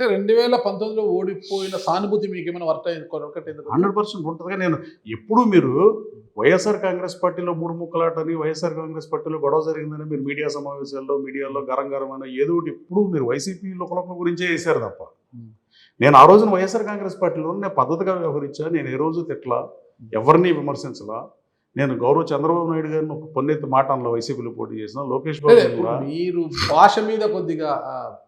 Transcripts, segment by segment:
అంటే 2019లో ఓడిపోయిన సానుభూతి మీకు ఏమైనా వర్క్ 100% ఉంటుందిగా. నేను ఎప్పుడు మీరు వైఎస్ఆర్ కాంగ్రెస్ పార్టీలో మూడు ముక్కలాటని, వైఎస్ఆర్ కాంగ్రెస్ పార్టీలో గొడవ జరిగిందని మీరు మీడియా సమావేశాల్లో మీడియాలో గరం ఏదో ఒకటి ఎప్పుడు మీరు వైసీపీ లోకల గురించే వేశారు తప్ప. నేను ఆ రోజున వైఎస్ఆర్ కాంగ్రెస్ పార్టీలో నేను పద్ధతిగా వ్యవహరించా. నేను ఏ రోజు తిట్లా, ఎవరిని విమర్శించలా. నేను గౌరవ చంద్రబాబు నాయుడు గారిని ఒక పొన్నెత్తి మాట అనలో వైసీపీలో పోటీ చేసిన లోకేష్ బాబు. మీరు భాష మీద కొద్దిగా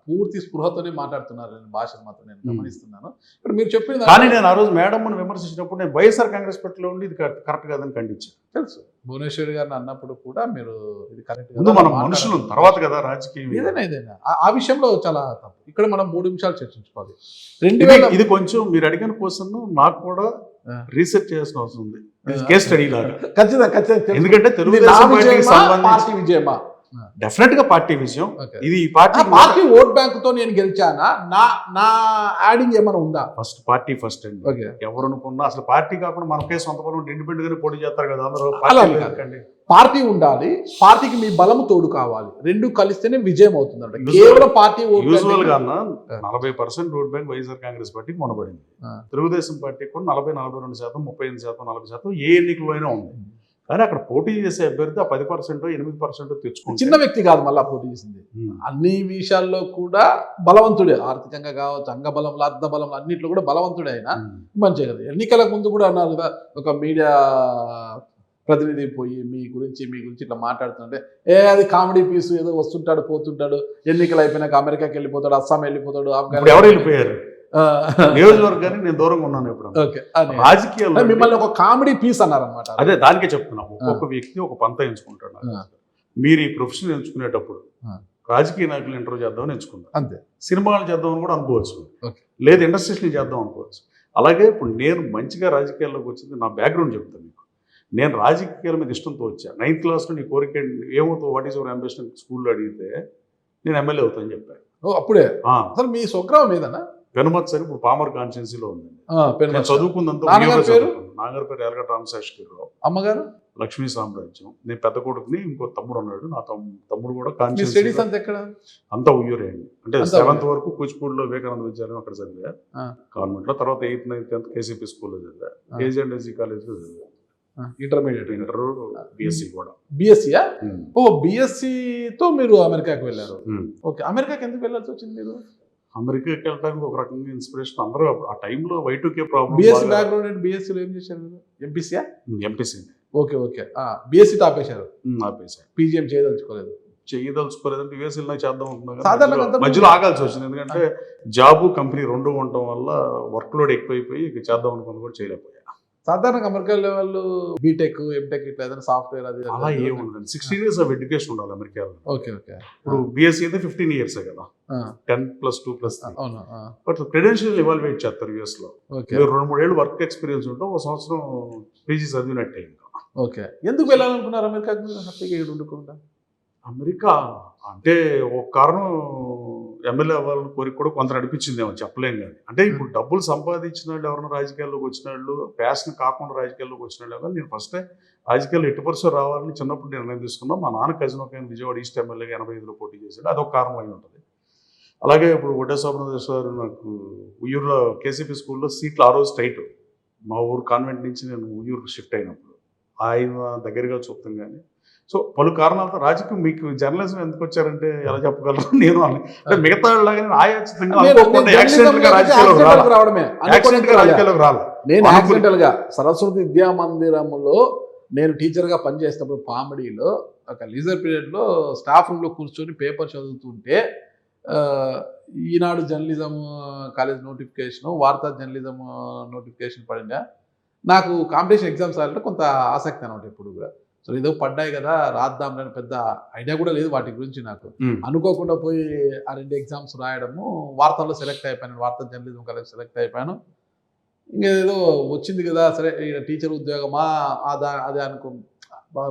పూర్తి స్పృహతోనే మాట్లాడుతున్నారు. భాషను మాత్రం నేను గమనిస్తున్నాను. ఇప్పుడు మీరు చెప్పింది కానీ నేను ఆ రోజు మేడంను విమర్శించినప్పుడు నేను వైఎస్ఆర్ కాంగ్రెస్ పార్టీలో ఉండి ఇది కరెక్ట్ కాదని ఖండించాను. తెలుసు భువనేశ్వరి గారిని అన్నప్పుడు కూడా మీరు ఇది కరెక్ట్ మనం మనుషులు తర్వాత కదా రాజకీయం ఏదైనా ఆ విషయంలో చాలా తప్పు. ఇక్కడ మనం 3 నిమిషాలు చర్చించుకోవాలి. ఇది కొంచెం మీరు అడిగిన క్వశ్చన్ నాకు కూడా రీసెర్చ్ చేయాల్సిన అవసరం ఉంది. కేస్ స్టడీ లాగా ఖచ్చితంగా. ఎందుకంటే తెలుగుదేశం పార్టీకి సంబంధించి విజయమా డెఫినెట్ గా పార్టీ విషయం. ఇది ఈ పార్టీ ఓట్ బ్యాంక్ తో నేను గెలిచానా నా యాడింగ్ ఏమైనా ఉందా? ఫస్ట్ పార్టీ ఫస్ట్ అండి. ఎవరు అనుకున్నా అసలు పార్టీ కాకుండా మనకే సొంత బలం ఇండిపెండెంట్ గానే పోటీ చేస్తారు కదా అందరూ. పార్టీ ఉండాలి, పార్టీకి మీ బలము తోడు కావాలి, రెండు కలిస్తేనే విజయం అవుతుంది. కేవలం పార్టీ యూజువల్ గా 40% ఓట్ బ్యాంక్ వైఎస్ఆర్ కాంగ్రెస్ పార్టీకి మొనబడింది. తెలుగుదేశం పార్టీ కూడా 40-42%, 35%, 40% ఏ ఎన్నికల్లో అయినా ఉంది. కానీ అక్కడ పోటీ చేసే అభ్యర్థి ఆ 10%, 8% తెచ్చుకుంటే చిన్న వ్యక్తి కాదు. మళ్ళీ పోటీ చేసింది అన్ని విషయాల్లో కూడా బలవంతుడే. ఆర్థికంగా కావచ్చు, అంగబలం, అర్ధ బలం అన్నింటిలో కూడా బలవంతుడే. ఆయన మంచిగా కదా. ఎన్నికల ముందు కూడా అన్నారు కదా, ఒక మీడియా ప్రతినిధి పోయి మీ గురించి ఇట్లా మాట్లాడుతుంటే అది కామెడీ పీసు, ఏదో వస్తుంటాడు పోతుంటాడు, ఎన్నికలు అయిపోయినాక అమెరికాకి వెళ్ళిపోతాడు, అస్సాం వెళ్ళిపోతాడు, ఆఫ్ఘనిస్తాన్ ఎవరు వెళ్ళిపోయారు నియోజకవర్గాన్ని నేను దూరంగా ఉన్నాను. ఇప్పుడు రాజకీయాల్లో మిమ్మల్ని ఒక కామెడీ పీస్ అన్నారు అనమాట. అదే దానికే చెప్తున్నాం. ఒక్కొక్క వ్యక్తి ఒక పంత ఎంచుకుంటాడు. మీరు ఈ ప్రొఫెషన్ ఎంచుకునేటప్పుడు రాజకీయ నాయకులు ఇంటర్వ్యూ చేద్దామని ఎంచుకుంటారు, అంతే. సినిమాలు చేద్దామని కూడా అనుకోవచ్చు, లేదు ఇండస్ట్రీస్ని చేద్దాం అనుకోవచ్చు. అలాగే ఇప్పుడు నేను మంచిగా రాజకీయాల్లోకి వచ్చింది నా బ్యాక్గ్రౌండ్ చెప్తాను మీకు. నేను రాజకీయాల మీద ఇష్టంతో వచ్చా. 9th క్లాస్లో నీ కోరిక ఏమవుతావు, వాట్ ఈస్ యువర్ అంబిషన్ స్కూల్లో అడిగితే నేను ఎమ్మెల్యే అవుతాను చెప్పాను. అప్పుడే అసలు మీ స్వగ్రామం ఏదన్నా పెనుమత్స అని ఇప్పుడు పామర్ కాన్స్టిట్యున్సీలో ఉందండి. చదువుకుందంతా నాగర్ పేరు ఎలగట రామశాస్త్రిరావు, అమ్మగారు లక్ష్మీ సామ్రాజ్యం. నేను పెద్ద కొడుకుని, ఇంకో తమ్ముడు ఉన్నాడు. నా తమ్ముడు కూడా కాన్స్టిట్యున్సీ అంతా ఉయ్యూరే అండి. అంటే 7th వరకు కూచిపూడిలో వివేకానంద విద్యాలయం అక్కడ చదివా గవర్నమెంట్ లో. తర్వాత 8th, 9th, 10th కేసీపీ స్కూల్లో చదివా. KG&SG కాలేజ్లో చదివా. ఇంటర్మీడియట్, ఇంటర్, BSc కూడా. BSc BScతో మీరు అమెరికాకి వెళ్ళారు. ఓకే, అమెరికాకి ఎందుకు వెళ్ళాల్సి వచ్చింది మీరు? అమెరికాకి వెళ్ళడానికి ఒక రకంగా ఇన్స్పిరేషన్. అందరూ ఆ టైంలో Y2K problem. BSc background and BScలో ఏం చేశారు? ఎంపీసీ. ఓకే, BSc ఆపేశారు. ఆపేశారు. PGM చేయదలుచుకోలేదంటే USలో చేద్దాం అనుకున్నాను. మధ్యలో ఆగాల్సి వచ్చింది. ఎందుకంటే జాబు కంపెనీ రెండు ఉండటం వల్ల వర్క్ లోడ్ ఎక్కువైపోయి చేద్దాం అనుకుని కూడా చేయలేకపోయా. సాధారణంగా అమెరికా లెవెల్ బీటెక్, ఎంటెక్ ఇట్లా ఏదైనా సాఫ్ట్వేర్ అది అలా ఏముండదు. 16 years ఆఫ్ ఎడ్యుకేషన్ ఉండాలి అమెరికాలో. ఓకే. ఇప్పుడు BSc అయితే 15 years కదా, 10+2+3. బట్ క్రెడెన్షియల్ ఎవాల్యుయేట్ చేస్తారు US లో. మీరు 2-3 ఏళ్ళు వర్క్ ఎక్స్పీరియన్స్ ఉంటే 1 సంవత్సరం PG చదివినట్టే. ఇంకా ఓకే, ఎందుకు వెళ్ళాలనుకున్నారు అమెరికాకి హ్యాపీగా ఉండకుండా? అమెరికా అంటే ఒక కారణం ఎమ్మెల్యే అవ్వాలని కోరిక కూడా కొంత నడిపించిందేమో చెప్పలేం. కానీ అంటే ఇప్పుడు డబ్బులు సంపాదించిన వాళ్ళు, ఎవరైనా రాజకీయాల్లోకి వచ్చిన వాళ్ళు, ప్యాషన్ కాకుండా రాజకీయాల్లోకి వచ్చిన వాళ్ళు కానీ నేను ఫస్టే రాజకీయాల్లో 8% రావాలని చిన్నప్పుడు నిర్ణయం తీసుకున్నాం. మా నాన్న కజిన్ ఒక విజయవాడ ఈస్ట్ ఎమ్మెల్యేగా 85లో పోటీ చేశాడు. అదొక కారణం అయి ఉంటుంది. అలాగే ఇప్పుడు వడ్డే శోభనదేశ్వర్ నాకు ఉయ్యూరులో KCP స్కూల్లో సీట్లు ఆ రోజు టైట్. మా ఊరు కాన్వెంట్ నుంచి నేను ఉయ్యూరుకు షిఫ్ట్ అయినప్పుడు ఆయన దగ్గరగా చూపుతాం. కానీ సో పలు కారణాలతో రాజకీయం. మీకు జర్నలిజం ఎందుకు వచ్చారంటే ఎలా చెప్పగలరు? నేను అంటే మిగతా నేను యాక్సిడెంటల్ గా సరస్వతి విద్యా మందిరంలో నేను టీచర్గా పనిచేసినప్పుడు పామిడిలో ఒక లీజర్ పీరియడ్లో స్టాఫ్ రూమ్లో కూర్చొని పేపర్ చదువుతుంటే ఈనాడు జర్నలిజం కాలేజ్ నోటిఫికేషన్, వార్తా జర్నలిజం నోటిఫికేషన్ పడిందా. నాకు కాంపిటీషన్ ఎగ్జామ్స్ రాయాలంటే కొంత ఆసక్తి అనమాట ఎప్పుడు కూడా. సో ఏదో పడ్డాయి కదా రాద్దాంలని పెద్ద ఐడియా కూడా లేదు వాటి గురించి నాకు. అనుకోకుండా పోయి ఆ 2 ఎగ్జామ్స్ రాయడము, వార్తల్లో సెలెక్ట్ అయిపోయాను, వార్తా జర్నలిజం కాలేజ్ సెలెక్ట్ అయిపోయాను. ఇంకేదో వచ్చింది కదా, సరే టీచర్ ఉద్యోగమా అదే అనుకో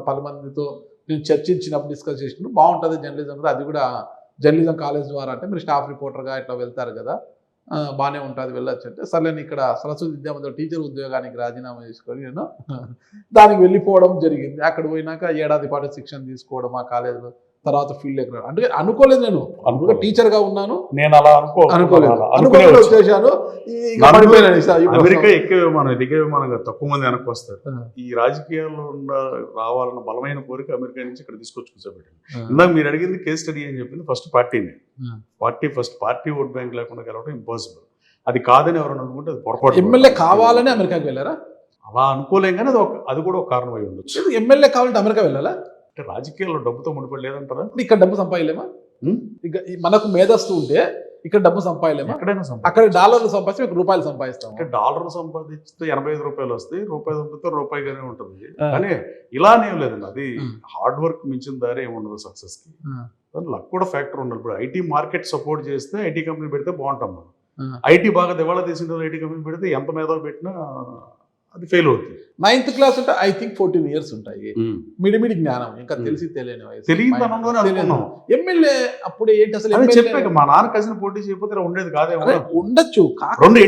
10 మందితో నేను చర్చించినప్పుడు డిస్కస్ చేసినప్పుడు బాగుంటుంది జర్నలిజం కూడా. అది కూడా జర్నలిజం కాలేజ్ ద్వారా అంటే మీరు స్టాఫ్ రిపోర్టర్గా ఇట్లా వెళ్తారు కదా, బాగానే ఉంటుంది వెళ్ళొచ్చు అంటే, సరే నేను ఇక్కడ సరస్వతి విద్యామందిరం టీచర్ ఉద్యోగానికి రాజీనామా చేసుకొని నేను దానికి వెళ్ళిపోవడం జరిగింది. అక్కడ పోయినాక 1 ఏడాది పాటు శిక్షణ తీసుకోవడం ఆ కాలేజీలో తర్వాత ఫీల్డ్ ఎక్కడ అంటే అనుకోలేదు నేను అనుకుగా టీచర్గా ఉన్నాను నేను అలా అనుకోలేదు అనుకునే వచ్చేసాను ఇక పడిపోయాను ఈ అమెరికా ఎక్కే మనం దిగే మనకు తక్కువ మంది వెనక్కి వస్తారు. ఆ. ఈ రాజకీయాల్లో రావాలన్న బలమైన కోరిక అమెరికా నుంచి ఇక్కడ తీసుకొచ్చి కూర్చోబెట్టింది. ఇందాక మీరు అడిగింది కేస్ స్టడీ అని చెప్పింది ఫస్ట్ పార్టీని. పార్టీ ఓట్ బ్యాంక్ లేకుండా గెలవడం ఇంపాసిబుల్. అది కాదని ఎవరైనా అనుకుంటే అది పొరపాటు. ఎమ్మెల్యే కావాలని అమెరికాకి వెళ్ళారా? అలా అనుకోలేం కానీ అది కూడా ఒక కారణం అయి ఉండొచ్చు. ఎమ్మెల్యే కావాలంటే అమెరికా వెళ్ళాలా? అంటే రాజకీయాల్లో డబ్బుతో ముడిపడి లేదంటారా? ఇక్కడ డబ్బు సంపాదలేమా? ఇక మనకు మేధస్తు ఉంటే ఇక్కడ డబ్బు సంపాదలేమా? ఎక్కడైనా అక్కడ డాలర్లు సంపాదిస్తే మీకు రూపాయలు సంపాదిస్తాం. అంటే డాలర్లు సంపాదిస్తే 85 రూపాయలు వస్తాయి, రూపాయి సంపాదిస్తే రూపాయిగానే ఉంటుంది. కానీ ఇలానేం లేదండి, అది హార్డ్ వర్క్ మించిన దారి ఏమి ఉండదు సక్సెస్ కి. లక్ కూడా ఫ్యాక్టర్ ఉండదు. ఇప్పుడు ఐటీ మార్కెట్ సపోర్ట్ చేస్తే ఐటీ కంపెనీ పెడితే బాగుంటాం మనం. ఐటీ బాగా దివాళా తీసిన ఐటీ కంపెనీ పెడితే ఎంత మేధో పెట్టినా అది ఫెయిల్ అవుతుంది. 9th క్లాస్ అంటే ఐ థింక్ 14 years ఉంటాయి. మిడిమిడి జ్ఞానం ఇంకా తెలిసి తెలియని వయసు. ఎమ్మెల్యే అప్పుడే ఏంటి అసలు చెప్పాక మా నాన్న కసిన పోటీ చేయకపోతే ఉండేది కాదేమో. ఉండొచ్చు. రెండు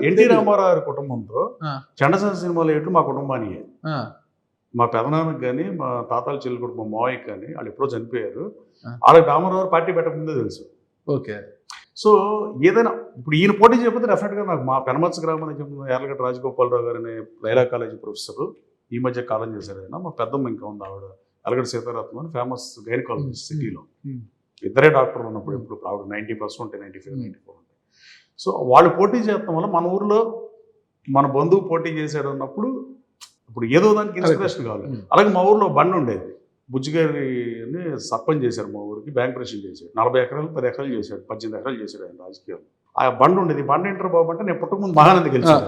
ఎన్టీ రామారావు కుటుంబంతో చండసాల సినిమాలు ఏంటో మా కుటుంబానికి, మా పెదనాన్నకి కానీ మా తాతాల చెల్లి కూడా మా మావయ్యకి కానీ వాళ్ళు ఎప్పుడో చనిపోయారు. వాళ్ళకి రామారావు పార్టీ పెట్టకముందే తెలుసు. ఓకే. సో ఏదైనా ఇప్పుడు ఈయన పోటీ చేయకపోతే డెఫినెట్గా నాకు మా పెనమత్స గ్రామానికి చెప్తున్న యార్లగడ్డ రాజగోపాలరావు గారిని లైలా కాలేజీ ప్రొఫెసర్ ఈ మధ్య కాలం చేశారు. ఆయన మా పెద్దమ్మ ఇంకా ఉంది, ఆవిడ యార్లగడ్డ సీతారత్నం అని ఫేమస్ గైనకాలజిస్ట్ సిటీలో. ఇద్దరే డాక్టర్లు ఉన్నప్పుడు ఇప్పుడు ఆవిడ 90% ఉంటాయి, 95, 94 ఉంటాయి. సో వాళ్ళు పోటీ చేయడం వల్ల మన ఊర్లో మన బంధువు పోటీ చేశాడు అన్నప్పుడు ఇప్పుడు ఏదో దానికి ఇన్స్పిరేషన్ కావాలి. అలాగే మా ఊర్లో బండి ఉండేది, బుజ్జిగారిని సర్పంచ్ చేశారు మా ఊరికి, బ్యాంక్ ప్రెసిడెంట్ చేశాడు. 40 ఎకరాలు 10 ఎకరాలు చేశాడు, 18 ఎకరాలు చేశాడు ఆయన రాజకీయాలు. ఆ బండి ఉండేది. బండి ఏంటారు బాబు అంటే నేను పుట్టక ముందు మహానంది గెలిచాను.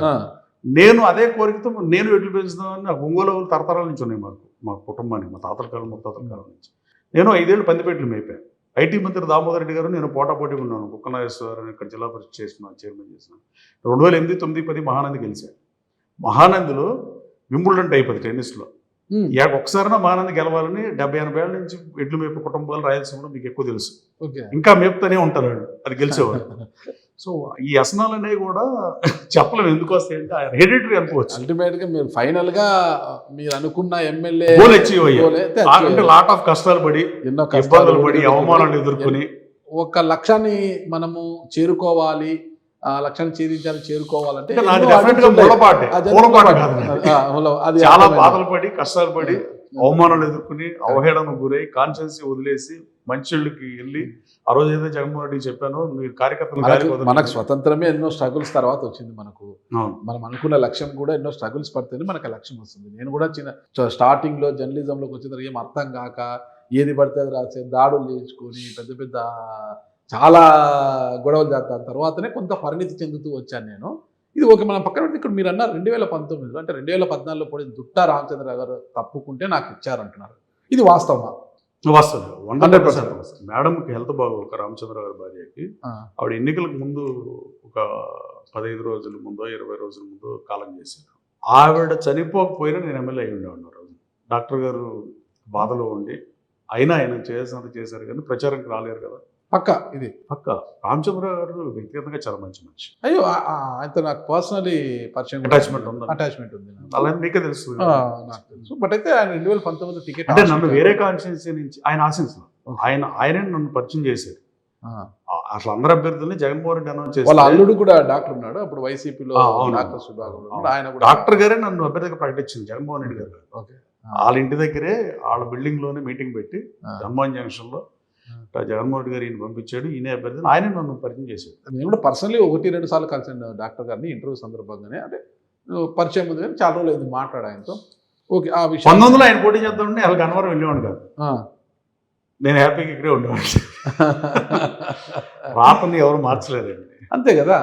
నేను అదే కోరికతో నేను ఎట్లు పెంచుదామని నాకు ఒంగోలు తరతరాల నుంచి ఉన్నాయి మా కుటుంబానికి, మా తాతల కాలం ముత్తాతల కాలం నుంచి. నేను 5 ఏళ్ళు పందిపేటలు మేపాను. ఐటీ మంత్రి దామోదర్ రెడ్డి గారు నేను పోటాపోటీ ఉన్నాను. కుక్కనాగేశ్వరరావు ఇక్కడ జిల్లా పరిషత్ చేసిన చైర్మన్ చేసిన 2008, 9, 10 మహానంది గెలిచాను. మహానందిలో వింబుల్డన్ టైప్ అది టెన్నిస్లో. ఒకసారైనా మహానంది గెలవాలని 70-80 ఏళ్ళ నుంచి ఎడ్లు మేపు కుటుంబాలు రాయలసీమలో మీకు ఎక్కువ తెలుసు. ఇంకా మేపుతూనే ఉంటారు అది గెలిచేవాడు. సో ఈ వ్యసనాలు అనేవి కూడా చెప్పలేము ఎందుకు వస్తాయంటే హెరిడిటరీ అనుకోవచ్చు. అల్టిమేట్ గా మీరు ఫైనల్ గా మీరు అనుకున్న ఎమ్మెల్యే గోల్ అచీవ్ అయ్యారు. లాట్ ఆఫ్ కష్టాలు పడి, ఎన్నో ఇబ్బందులు పడి, అవమానాలు ఎదుర్కొని ఒక లక్ష్యాన్ని మనము చేరుకోవాలి, ఆ లక్ష్యాన్ని చేరుకోవాలంటే చాలా బాధలు పడి, కష్టాలు పడి, అవమానాలు ఎదుర్కొని, అవహేళనకు గురై, కాన్షియన్సీ వదిలేసి మంచిళ్ళకి వెళ్ళి ఆ రోజు ఏదైతే జగన్మోహన్ రెడ్డి చెప్పాను మీరు కార్యకర్తలు. మనకు స్వతంత్రమే ఎన్నో స్ట్రగుల్స్ తర్వాత వచ్చింది. మనం అనుకున్న లక్ష్యం కూడా ఎన్నో స్ట్రగుల్స్ పడితేనే మనకు లక్ష్యం వస్తుంది. నేను కూడా స్టార్టింగ్ లో జర్నలిజంలోకి వచ్చిన తర్వాత ఏం అర్థం కాక ఏది పడితే అది రాసే దాడులు చేయించుకొని పెద్ద పెద్ద చాలా గొడవలు చేస్తాను. తర్వాతనే కొంత పరిణితి చెందుతూ వచ్చాను నేను. ఇది ఓకే, మనం పక్కన పెడితే ఇక్కడ మీరు అన్నారు 2019 అంటే 2014లో కూడా దుట్టా రామచంద్ర గారు తప్పుకుంటే నాకు ఇచ్చారంటున్నారు. ఇది వాస్తవమా? వాస్తవం 100%. మేడంకి హెల్త్ బాగోక రామచంద్ర గారి భార్యకి ఆవిడ ఎన్నికలకు ముందు ఒక 15 రోజుల ముందో 20 రోజుల ముందో కాలం చేశారు. ఆవిడ చనిపోకపోయినా నేను ఎమ్మెల్యే అయి ఉండేవాడు. డాక్టర్ గారు బాధలో ఉండి అయినా ఆయన చేసినంత చేశారు కానీ ప్రచారంకి రాలేరు కదా. పక్క రామచంద్ర గారు వ్యక్తిగతంగా చాలా మంచి మనిషి. అయ్యో ఆయనతో నాకు పర్సనలీ పరిచయం, అటాచ్మెంట్ ఉంది. అలా మీకే తెలుసు. నాకు తెలుసు. బట్ అయితే ఆయన 2019 టికెట్ అంటే నన్ను వేరే కాన్స్టిట్యున్సీ నుంచి ఆయన ఆశించారు. ఆయనే నన్ను పరిచయం చేశారు. అసలు అందరు అభ్యర్థుల్ని జగన్మోహన్ రెడ్డి అనౌన్స్ చేశారు. వాళ్ళ అల్లుడు కూడా డాక్టర్ ఉన్నాడు అప్పుడు వైసీపీలో. డాక్టర్ గారే నన్ను అభ్యర్థిగా ప్రకటించింది జగన్మోహన్ రెడ్డి గారు. వాళ్ళ ఇంటి దగ్గరే వాళ్ళ బిల్డింగ్ లోనే మీటింగ్ పెట్టి హనుమాన్ జంక్షన్ లో జగన్మోహన్ రెడ్డి గారు ఈయన పంపించాడు. ఈయన అభ్యర్థి ఆయన నన్ను పరిచయం చేశాడు. నేను కూడా పర్సనలీ 1-2 సార్లు కలిసాను డాక్టర్ గారిని ఇంటర్వ్యూ సందర్భంగానే. అంటే పరిచయం ఉంది కానీ చాలా రోజులు అయింది మాట్లాడ ఆయనతో. ఓకే, ఆ విషయం 1900 ఆయన పోటీ చేద్దామంటే వాళ్ళకి అన్నవరం వెళ్ళేవాడు కాదు. నేను హ్యాపీగా ఇక్కడే ఉండేవాడు. రాతని ఎవరు మార్చలేదండి. అంతే కదా.